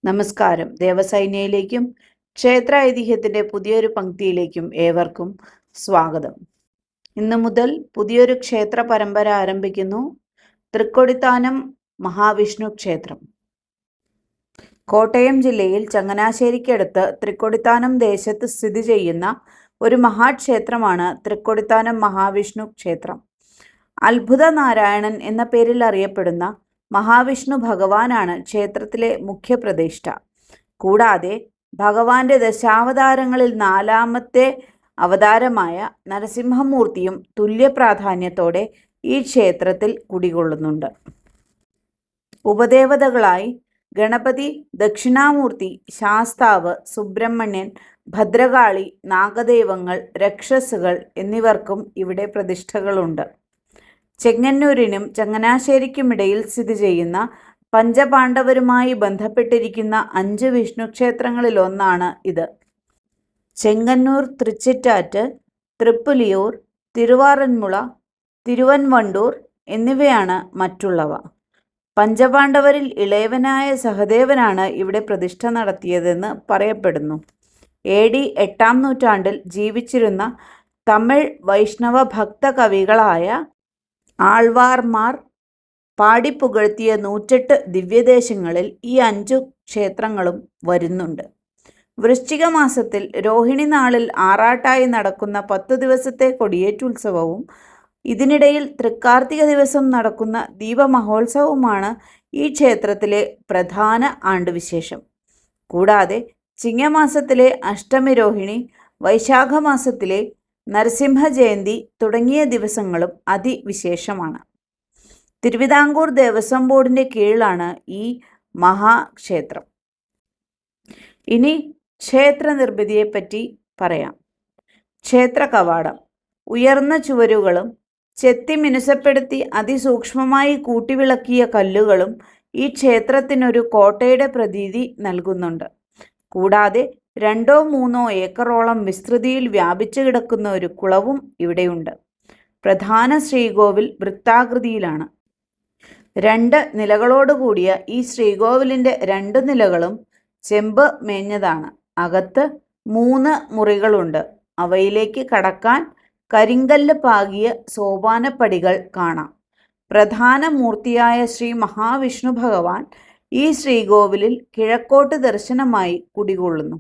നമസ്കാരം. ദേവസൈന്യയിലേക്കും ക്ഷേത്ര ഐതിഹ്യത്തിന്റെ പുതിയൊരു പങ്ക്തിയിലേക്കും ഏവർക്കും സ്വാഗതം. ഇന്നു മുതൽ പുതിയൊരു ക്ഷേത്ര പരമ്പര ആരംഭിക്കുന്നു. തൃക്കൊടിത്താനം മഹാവിഷ്ണു ക്ഷേത്രം. കോട്ടയം ജില്ലയിൽ ചങ്ങനാശ്ശേരിക്കടുത്ത് തൃക്കൊടിത്താനം ദേശത്ത് സ്ഥിതി ചെയ്യുന്ന ഒരു മഹാക്ഷേത്രമാണ് തൃക്കൊടിത്താനം മഹാവിഷ്ണു ക്ഷേത്രം. അത്ഭുത നാരായണൻ എന്ന പേരിൽ അറിയപ്പെടുന്ന മഹാവിഷ്ണു ഭഗവാനാണ് ക്ഷേത്രത്തിലെ മുഖ്യപ്രതിഷ്ഠ. കൂടാതെ ഭഗവാന്റെ ദശാവതാരങ്ങളിൽ 4ാമത്തെ അവതാരമായ നരസിംഹമൂർത്തിയും തുല്യ പ്രാധാന്യത്തോടെ ഈ ക്ഷേത്രത്തിൽ കുടികൊള്ളുന്നുണ്ട്. ഉപദേവതകളായി ഗണപതി, ദക്ഷിണാമൂർത്തി, ശാസ്താവ്, സുബ്രഹ്മണ്യൻ, ഭദ്രകാളി, നാഗദൈവങ്ങൾ, രക്ഷസുകൾ എന്നിവർക്കും ഇവിടെ പ്രതിഷ്ഠകളുണ്ട്. ചെങ്ങന്നൂരിനും ചങ്ങനാശ്ശേരിക്കുമിടയിൽ സ്ഥിതി ചെയ്യുന്ന പഞ്ചപാണ്ഡവരുമായി ബന്ധപ്പെട്ടിരിക്കുന്ന 5 വിഷ്ണു ക്ഷേത്രങ്ങളിലൊന്നാണ് ഇത്. ചെങ്ങന്നൂർ, തൃച്ചിറ്റാറ്റ്, തൃപ്പുലിയൂർ, തിരുവാറന്മുള, തിരുവൻവണ്ടൂർ എന്നിവയാണ് മറ്റുള്ളവ. പഞ്ചപാണ്ഡവരിൽ ഇളയവനായ സഹദേവനാണ് ഇവിടെ പ്രതിഷ്ഠ നടത്തിയതെന്ന് പറയപ്പെടുന്നു. AD 8ാം നൂറ്റാണ്ടിൽ ജീവിച്ചിരുന്ന തമിഴ് വൈഷ്ണവ ഭക്ത കവികളായ ആൾവാർമാർ പാടിപ്പുകഴ്ത്തിയ 108 ദിവ്യദേശങ്ങളിൽ ഈ 5 ക്ഷേത്രങ്ങളും വരുന്നുണ്ട്. വൃശ്ചിക മാസത്തിൽ രോഹിണി നാളിൽ ആറാട്ടായി നടക്കുന്ന 10 ദിവസത്തെ കൊടിയേറ്റുത്സവവും ഇതിനിടയിൽ തൃക്കാർത്തിക ദിവസം നടക്കുന്ന ദീപമഹോത്സവവുമാണ് ഈ ക്ഷേത്രത്തിലെ പ്രധാന ആണ്ടുവിശേഷം. കൂടാതെ ചിങ്ങമാസത്തിലെ അഷ്ടമി രോഹിണി, വൈശാഖ മാസത്തിലെ നരസിംഹ ജയന്തി തുടങ്ങിയ ദിവസങ്ങളും അതിവിശേഷമാണ്. തിരുവിതാംകൂർ ദേവസ്വം ബോർഡിന്റെ കീഴിലാണ് ഈ മഹാക്ഷേത്രം. ഇനി ക്ഷേത്ര നിർമ്മിതിയെപ്പറ്റി പറയാം. ക്ഷേത്ര കവാടം ഉയർന്ന ചുവരുകളും ചെത്തി മിനുസപ്പെടുത്തി അതിസൂക്ഷ്മമായി കൂട്ടിവിളക്കിയ കല്ലുകളും ഈ ക്ഷേത്രത്തിനൊരു കോട്ടയുടെ പ്രതീതി നൽകുന്നുണ്ട്. കൂടാതെ 2-3 ഏക്കറോളം വിസ്തൃതിയിൽ വ്യാപിച്ചു കിടക്കുന്ന ഒരു കുളവും ഇവിടെയുണ്ട്. പ്രധാന ശ്രീകോവിൽ വൃത്താകൃതിയിലാണ്. 2 നിലകളോടുകൂടിയ ഈ ശ്രീകോവിലിൻ്റെ 2 നിലകളും ചെമ്പ് മേഞ്ഞതാണ്. അകത്ത് 3 മുറികളുണ്ട്. അവയിലേക്ക് കടക്കാൻ കരിങ്കല്ല് പാകിയ സോപാനപ്പടികൾ കാണാം. പ്രധാന മൂർത്തിയായ ശ്രീ മഹാവിഷ്ണു ഭഗവാൻ ഈ ശ്രീകോവിലിൽ കിഴക്കോട്ട് ദർശനമായി കുടികൊള്ളുന്നു.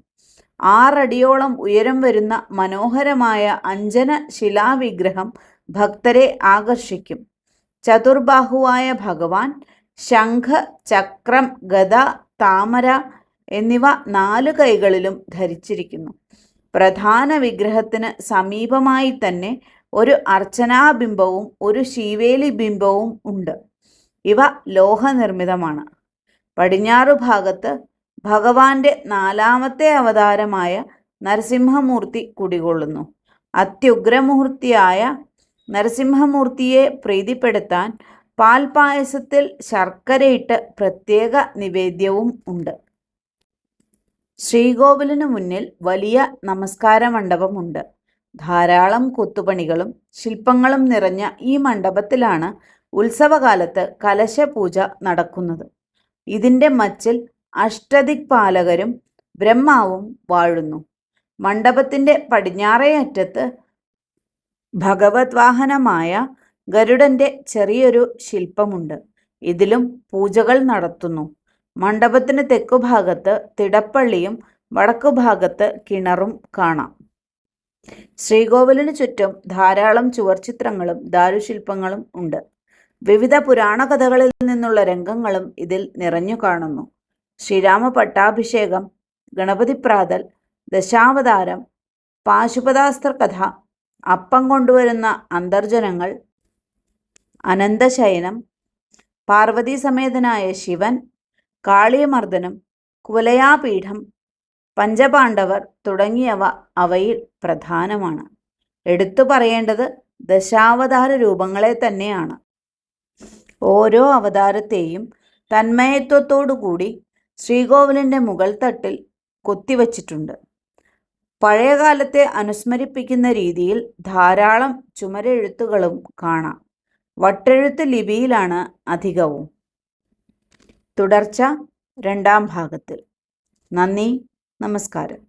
6 അടിയോളം ഉയരം വരുന്ന മനോഹരമായ അഞ്ജന ശിലാവിഗ്രഹം ഭക്തരെ ആകർഷിക്കും. ചതുർബാഹുവായ ഭഗവാൻ ശംഖ്, ചക്രം, ഗദ, താമര എന്നിവ 4 കൈകളിലും ധരിച്ചിരിക്കുന്നു. പ്രധാന വിഗ്രഹത്തിന് സമീപമായി തന്നെ ഒരു അർച്ചനാബിംബവും ഒരു ശീവേലി ബിംബവും ഉണ്ട്. ഇവ ലോഹനിർമ്മിതമാണ്. പടിഞ്ഞാറു ഭാഗത്ത് ഭഗവാന്റെ 4ാമത്തെ അവതാരമായ നരസിംഹമൂർത്തി കുടികൊള്ളുന്നു. അത്യുഗ്രമൂർത്തിയായ നരസിംഹമൂർത്തിയെ പ്രീതിപ്പെടുത്താൻ പാൽപായസത്തിൽ ശർക്കരയിട്ട് പ്രത്യേക നിവേദ്യവും ഉണ്ട്. ശ്രീകോവിലിനു മുന്നിൽ വലിയ നമസ്കാര മണ്ഡപമുണ്ട്. ധാരാളം കൊത്തുപണികളും ശില്പങ്ങളും നിറഞ്ഞ ഈ മണ്ഡപത്തിലാണ് ഉത്സവകാലത്ത് കലശപൂജ നടക്കുന്നത്. ഇതിൻ്റെ മച്ചിൽ അഷ്ടദിക്പാലകരും ബ്രഹ്മാവും വാഴുന്നു. മണ്ഡപത്തിൻ്റെ പടിഞ്ഞാറേ അറ്റത്ത് ഭഗവത് വാഹനമായ ഗരുഡന്റെ ചെറിയൊരു ശില്പമുണ്ട്. ഇതിലും പൂജകൾ നടത്തുന്നു. മണ്ഡപത്തിന് തെക്കുഭാഗത്ത് തിടപ്പള്ളിയും വടക്കുഭാഗത്ത് കിണറും കാണാം. ശ്രീകോവിലിന് ചുറ്റും ധാരാളം ചുവർച്ചിത്രങ്ങളും ദാരുശില്പങ്ങളും ഉണ്ട്. വിവിധ പുരാണ കഥകളിൽ നിന്നുള്ള രംഗങ്ങളും ഇതിൽ നിറഞ്ഞു കാണുന്നു. ശ്രീരാമ പട്ടാഭിഷേകം, ഗണപതിപ്രാതൽ, ദശാവതാരം, പാശുപതാസ്ത്ര കഥ, അപ്പം കൊണ്ടുവരുന്ന അന്തർജനങ്ങൾ, അനന്തശയനം, പാർവതീ സമേതനായ ശിവൻ, കാളിയമർദ്ദനം, കുവലയാപീഠം, പഞ്ചപാണ്ഡവർ തുടങ്ങിയവ അവയിൽ പ്രധാനമാണ്. എടുത്തു പറയേണ്ടത് ദശാവതാര രൂപങ്ങളെ തന്നെയാണ്. ഓരോ അവതാരത്തെയും തന്മയത്വത്തോടുകൂടി ശ്രീകോവിലിൻ്റെ മുകൾ തട്ടിൽ കൊത്തിവച്ചിട്ടുണ്ട്. പഴയകാലത്തെ അനുസ്മരിപ്പിക്കുന്ന രീതിയിൽ ധാരാളം ചുമരെഴുത്തുകളും കാണാം. വട്ടെഴുത്ത് ലിപിയിലാണ് അധികവും. തുടർച്ച രണ്ടാം ഭാഗത്തിൽ. നന്ദി, നമസ്കാരം.